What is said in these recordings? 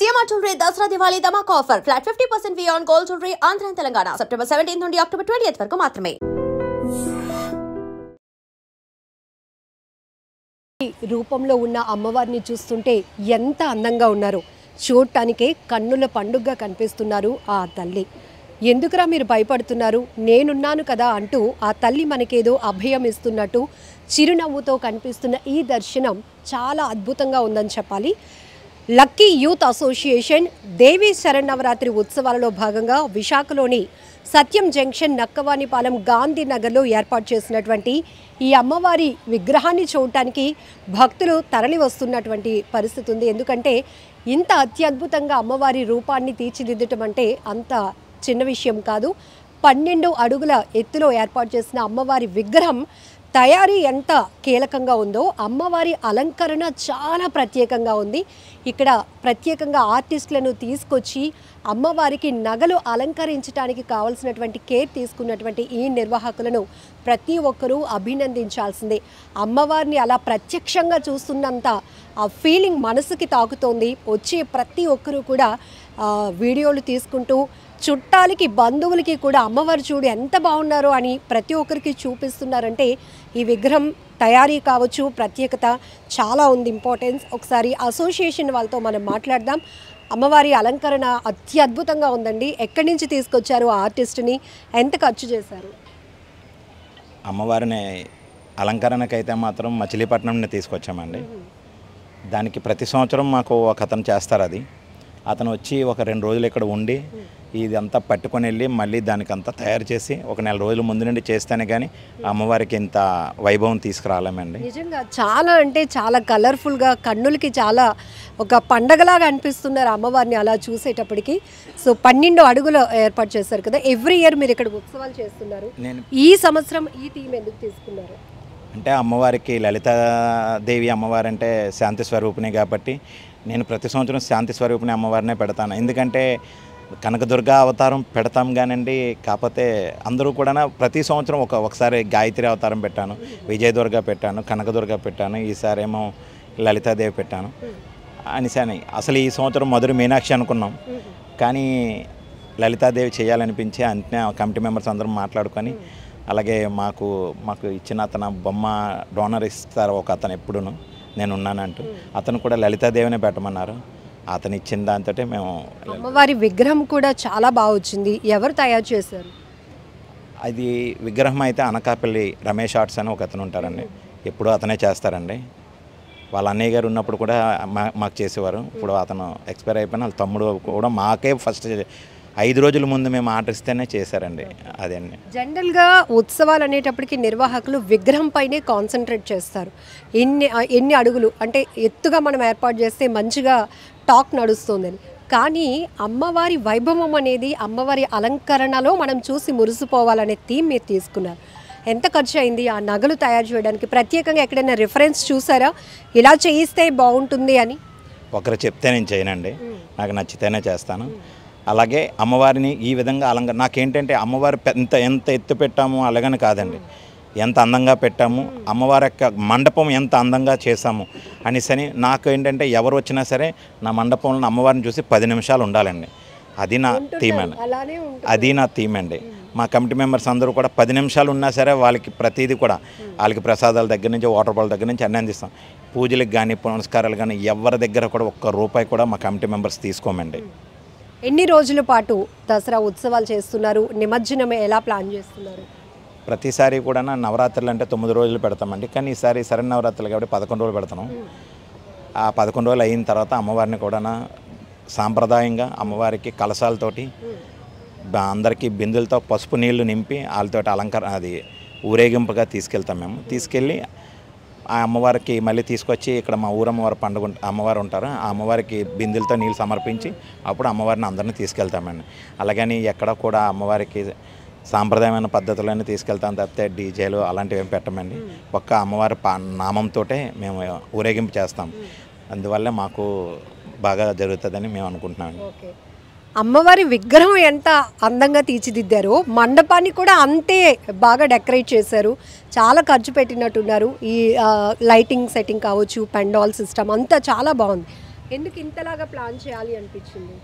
CMR jewellery Dasara Diwali dhamaka offer flat 50% V on gold jewellery Andhra Telangana September 17 నుండి October 20 వరకు మాత్రమే. రూపంలో ఉన్న అమ్మవారిని చూస్తుంటే ఎంత అందంగా ఉన్నారు. చూడటానికే కన్నుల పండుగగా కనిపిస్తున్నారు ఆ తల్లి. ఎందుకురా మీరు భయపడుతున్నారు, నేనున్నాను కదా అంటూ ఆ తల్లి మనకేదో అభయం ఇస్తున్నట్టు చిరునవ్వుతో కనిపిస్తున్న ఈ దర్శనం చాలా అద్భుతంగా ఉందని చెప్పాలి. లక్కీ యూత్ అసోసియేషన్ దేవీ శరన్నవరాత్రి ఉత్సవాలలో భాగంగా విశాఖలోని సత్యం జంక్షన్ నక్కవానిపాలెం గాంధీనగర్లో ఏర్పాటు చేసినటువంటి ఈ అమ్మవారి విగ్రహాన్ని చూడటానికి భక్తులు తరలి వస్తున్నటువంటి పరిస్థితి ఉంది. ఎందుకంటే ఇంత అత్యద్భుతంగా అమ్మవారి రూపాన్ని తీర్చిదిద్దటం అంటే అంత చిన్న విషయం కాదు. 12 అడుగుల ఎత్తులో ఏర్పాటు చేసిన అమ్మవారి విగ్రహం తయారీ ఎంత కీలకంగా ఉందో అమ్మవారి అలంకరణ చాలా ప్రత్యేకంగా ఉంది. ఇక్కడ ప్రత్యేకంగా ఆర్టిస్టులను తీసుకొచ్చి అమ్మవారికి నగలు అలంకరించడానికి కావాల్సినటువంటి కేర్ తీసుకున్నటువంటి ఈ నిర్వాహకులను ప్రతి ఒక్కరూ అభినందించాల్సిందే. అమ్మవారిని అలా ప్రత్యక్షంగా చూస్తున్నంత ఆ ఫీలింగ్ మనసుకి తాకుతోంది. వచ్చే ప్రతి ఒక్కరూ కూడా వీడియోలు తీసుకుంటూ చుట్టాలకి బంధువులకి కూడా అమ్మవారు చూడు ఎంత బాగున్నారో అని ప్రతి ఒక్కరికి చూపిస్తున్నారంటే ఈ విగ్రహం తయారీ కావచ్చు, ప్రత్యేకత చాలా ఉంది, ఇంపార్టెన్స్. ఒకసారి అసోసియేషన్ వాళ్ళతో మనం మాట్లాడదాం. అమ్మవారి అలంకరణ అత్యద్భుతంగా ఉందండి. ఎక్కడి నుంచి తీసుకొచ్చారు ఆర్టిస్ట్ని, ఎంత ఖర్చు చేశారు? అమ్మవారిని అలంకరణకైతే మాత్రం మచిలీపట్నం నుండి తీసుకొచ్చామండి. దానికి ప్రతి సంవత్సరం మాకు ఒక అతను చేస్తారు. అతను వచ్చి ఒక 2 రోజులు ఇక్కడ ఉండి ఇదంతా పట్టుకొని వెళ్ళి మళ్ళీ దానికంతా తయారు చేసి ఒక 4 రోజుల ముందు నుండి చేస్తేనే కానీ అమ్మవారికి ఇంత వైభవం తీసుకురాలేమండి. నిజంగా చాలా అంటే చాలా కలర్ఫుల్గా కన్నులకి చాలా ఒక పండగలాగా అనిపిస్తున్నారు అమ్మవారిని అలా చూసేటప్పటికి. సో 12 అడుగులు ఏర్పాటు చేస్తారు కదా, ఎవ్రీ ఇయర్ మీరు ఇక్కడ ఉత్సవాలు చేస్తున్నారు. ఈ సంవత్సరం ఈ థీమ్ ఎందుకు తీసుకున్నారు? అంటే అమ్మవారికి లలితాదేవి అమ్మవారు అంటే శాంతి స్వరూపిణి కాబట్టి నేను ప్రతి సంవత్సరం శాంతి స్వరూపిణి అమ్మవారినే పెడతాను. ఎందుకంటే కనకదుర్గ అవతారం పెడతాం కానండి, కాకపోతే అందరూ కూడా ప్రతి సంవత్సరం ఒకసారి గాయత్రి అవతారం పెట్టాను, విజయదుర్గ పెట్టాను, కనకదుర్గ పెట్టాను, ఈసారి ఏమో లలితాదేవి పెట్టాను అనిసాని. అసలు ఈ సంవత్సరం మధుర మీనాక్షి అనుకున్నాం, కానీ లలితాదేవి చేయాలనిపించి అంతే కమిటీ మెంబర్స్ అందరం మాట్లాడుకొని అలాగే మాకు ఇచ్చిన అతను బొమ్మ డోనర్ ఇస్తారు ఒక అతను, ఎప్పుడును నేనున్నానంటూ అతను కూడా లలితాదేవినే పెట్టమన్నారు. అతను ఇచ్చిన దాంతో మేము అమ్మవారి విగ్రహం కూడా చాలా బాగా వచ్చింది. ఎవరు తయారు చేశారు? అది విగ్రహం అయితే అనకాపల్లి రమేష్ ఆర్ట్స్ అని ఒక అతను ఉంటారండి, ఎప్పుడూ అతనే చేస్తారండి. వాళ్ళ అన్నయ్య గారు ఉన్నప్పుడు కూడా మాకు చేసేవారు. ఇప్పుడు అతను ఎక్స్పైర్ అయిపోయిన వాళ్ళ తమ్ముడు కూడా మాకే ఫస్ట్ 5 రోజుల ముందు మేము ఆర్డర్ ఇస్తేనే చేశారండి. అదండి జనరల్గా ఉత్సవాలు అనేటప్పటికి నిర్వాహకులు విగ్రహం పైనే కాన్సన్ట్రేట్ చేస్తారు. ఎన్ని అడుగులు అంటే ఎత్తుగా మనం ఏర్పాటు చేస్తే మంచిగా టాక్ నడుస్తుందని. కానీ అమ్మవారి వైభవం అనేది అమ్మవారి అలంకరణలో మనం చూసి మురిసిపోవాలనే థీమ్ మీరు తీసుకున్నారు. ఎంత ఖర్చు అయింది ఆ నగలు తయారు చేయడానికి? ప్రత్యేకంగా ఎక్కడైనా రిఫరెన్స్ చూసారా ఇలా చేయిస్తే బాగుంటుంది అని? ఒకరు చెప్తే నేను చేయనండి, నాకు నచ్చితేనే చేస్తాను. అలాగే అమ్మవారిని ఈ విధంగా నాకేంటంటే అమ్మవారి ఎంత ఎత్తు పెట్టాము అలాగని కాదండి, ఎంత అందంగా పెట్టాము, అమ్మవారి యొక్క మండపం ఎంత అందంగా చేశాము అనేసని నాకు ఏంటంటే ఎవరు వచ్చినా సరే నా మండపంలో అమ్మవారిని చూసి 10 నిమిషాలు ఉండాలండి. అది నా థీమ్ అండి. మా కమిటీ మెంబర్స్ అందరూ కూడా 10 నిమిషాలు ఉన్నా సరే వాళ్ళకి ప్రతిదీ కూడా వాళ్ళకి ప్రసాదాల దగ్గర నుంచి వాటర్ బాల్ దగ్గర నుంచి అన్నీ అందిస్తాం. పూజలకు కానీ పునస్కారాలు కానీ ఎవరి దగ్గర కూడా ₹1 కూడా మా కమిటీ మెంబర్స్ తీసుకోమండి. ఎన్ని రోజుల పాటు దసరా ఉత్సవాలు చేస్తున్నారు? నిమజ్జనం ఎలా ప్లాన్ చేస్తున్నారు? ప్రతిసారి కూడా నవరాత్రులు అంటే 9 రోజులు పెడతామండి, కానీ ఈసారి శరన్నవరాత్రులు కాబట్టి 11 రోజులు పెడతాం. ఆ 11 రోజులు అయిన తర్వాత అమ్మవారిని కూడా సాంప్రదాయంగా అమ్మవారికి కలశాలతోటి అందరికీ బిందులతో పసుపు నీళ్లు నింపి వాళ్ళతోటి అలంకరణ అది ఊరేగింపుగా తీసుకెళ్తాం. మేము తీసుకెళ్ళి ఆ అమ్మవారికి మళ్ళీ తీసుకొచ్చి ఇక్కడ మా ఊరమ్మవారి పండుగ అమ్మవారు ఉంటారు, ఆ అమ్మవారికి బిందులతో నీళ్ళు సమర్పించి అప్పుడు అమ్మవారిని అందరినీ తీసుకెళ్తామండి. అలాగని ఎక్కడ కూడా అమ్మవారికి సాంప్రదాయమైన పద్ధతులన్నీ తీసుకెళ్తాం తప్పితే డీజేలు అలాంటివి ఏం పెట్టమండి. ఒక్క అమ్మవారి నామంతో మేము ఊరేగింపు చేస్తాం. అందువల్ల మాకు బాగా జరుగుతుందని మేము అనుకుంటున్నాం. అమ్మవారి విగ్రహం ఎంత అందంగా తీర్చిదిద్దారో మండపాన్ని కూడా అంతే బాగా డెకరేట్ చేశారు. చాలా ఖర్చు పెట్టినట్టున్నారు. ఈ లైటింగ్ సెట్టింగ్ కావచ్చు, పెండాల్ సిస్టమ్ అంతా చాలా బాగుంది. ఎందుకు ఇంతలాగా ప్లాన్ చేయాలి అనిపించింది?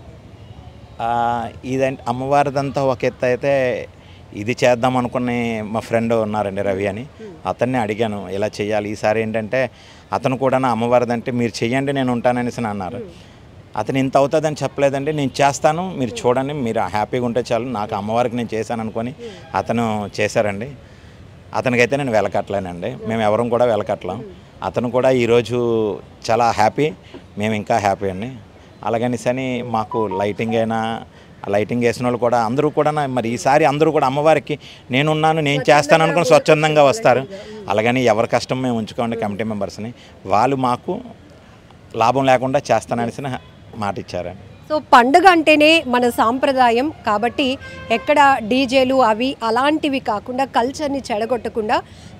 ఇదంటే అమ్మవారిదంతా ఒక ఎత్తు అయితే, ఇది చేద్దాం అనుకుని మా ఫ్రెండ్ ఉన్నారండి రవి అని, అతన్ని అడిగాను ఇలా చేయాలి ఈసారి ఏంటంటే, అతను కూడా నా అమ్మవారిదంటే మీరు చెయ్యండి నేను ఉంటాననేసి అన్నారు. అతను ఇంత అవుతుందని చెప్పలేదండి, నేను చేస్తాను మీరు చూడండి, మీరు హ్యాపీగా ఉంటే చాలు, నాకు అమ్మవారికి నేను చేశాను అనుకొని అతను చేశారండి. అతనికైతే నేను వెలకట్టలేనండి, మేము ఎవరం కూడా వెలకట్టలేం. అతను కూడా ఈరోజు చాలా హ్యాపీ, మేము ఇంకా హ్యాపీ అండి. అలాగనిసని మాకు లైటింగ్ అయినా, లైటింగ్ వేసిన వాళ్ళు కూడా అందరూ కూడా మరి ఈసారి అందరూ కూడా అమ్మవారికి నేనున్నాను నేను చేస్తాను అనుకుని స్వచ్ఛందంగా వస్తారు. అలాగని ఎవరి కష్టం మేము ఉంచుకోండి కమిటీ మెంబర్స్ని, వాళ్ళు మాకు లాభం లేకుండా చేస్తాననేసి మాట ఇచ్చారండి. సో పండుగ అంటేనే మన సాంప్రదాయం కాబట్టి ఎక్కడ డీజేలు అవి అలాంటివి కాకుండా కల్చర్ని చెడగొట్టకుండా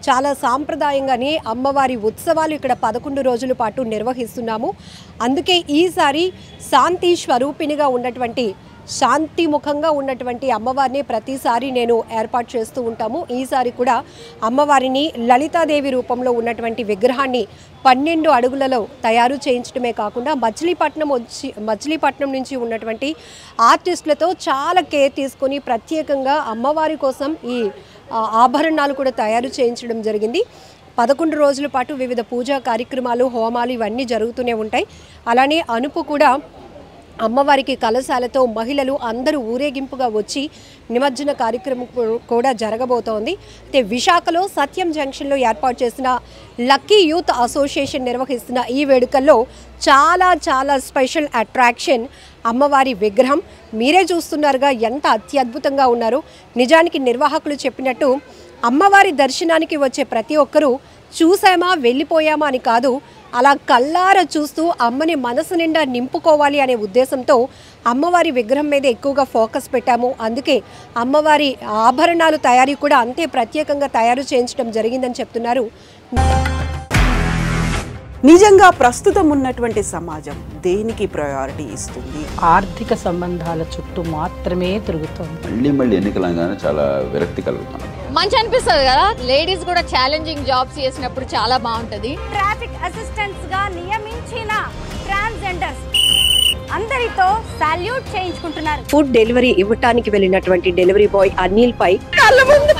చాలా సాంప్రదాయంగానే అమ్మవారి ఉత్సవాలు ఇక్కడ 11 రోజుల పాటు నిర్వహిస్తున్నాము. అందుకే ఈసారి శాంతి స్వరూపిణిగా ఉన్నటువంటి, శాంతిముఖంగా ఉన్నటువంటి అమ్మవారిని ప్రతిసారి నేను ఏర్పాటు చేస్తూ ఉంటాము. ఈసారి కూడా అమ్మవారిని లలితాదేవి రూపంలో ఉన్నటువంటి విగ్రహాన్ని 12 అడుగులలో తయారు చేయించడమే కాకుండా మచిలీపట్నం నుంచి ఉన్నటువంటి ఆర్టిస్టులతో చాలా కేర్ తీసుకొని ప్రత్యేకంగా అమ్మవారి కోసం ఈ ఆభరణాలు కూడా తయారు చేయించడం జరిగింది. 11 రోజుల పాటు వివిధ పూజా కార్యక్రమాలు, హోమాలు ఇవన్నీ జరుగుతూనే ఉంటాయి. అలానే అనుపు కూడా అమ్మవారికి కలశాలతో మహిళలు అందరూ ఊరేగింపుగా వచ్చి నిమజ్జన కార్యక్రమం కూడా జరగబోతోంది. అయితే విశాఖలో సత్యం జంక్షన్లో ఏర్పాటు చేసిన లక్కీ యూత్ అసోసియేషన్ నిర్వహిస్తున్న ఈ వేడుకల్లో చాలా చాలా స్పెషల్ అట్రాక్షన్ అమ్మవారి విగ్రహం. మీరే చూస్తున్నారుగా ఎంత అత్యద్భుతంగా ఉన్నారో. నిజానికి నిర్వాహకులు చెప్పినట్టు అమ్మవారి దర్శనానికి వచ్చే ప్రతి ఒక్కరూ చూసామా వెళ్ళిపోయామా అని కాదు, అలా కళ్ళారా చూస్తూ అమ్మని మనసు నిండా నింపుకోవాలి అనే ఉద్దేశంతో అమ్మవారి విగ్రహం మీద ఎక్కువగా ఫోకస్ పెట్టాము. అందుకే అమ్మవారి ఆభరణాలు తయారీ కూడా అంతే ప్రత్యేకంగా తయారు చేయించడం జరిగిందని చెప్తున్నారు. నిజంగా ప్రస్తుతం ఉన్నటువంటి సమాజం దేనికి ప్రయారిటీ ఇస్తుంది? ఆర్థిక సంబంధాల చుట్టూ మాత్రమే తిరుగుతుంది. మళ్ళీ ఎన్నికలంగానే చాలా విరక్తి కలుగుతుంది. మంచి అనిపిస్తుంది కదా, లేడీస్ కూడా ఛాలెంజింగ్ జాబ్స్ చేసినప్పుడు చాలా బాగుంటది. ట్రాఫిక్ అసిస్టెంట్స్ గా నియమించిన ట్రాన్స్జెండర్స్ అందరితో సాల్యూట్ చేయించుకుంటున్నారు. ఫుడ్ డెలివరీ ఇవ్వటానికి వెళ్ళినటువంటి డెలివరీ బాయ్ అనిల్ పై కళ్ళ ముందు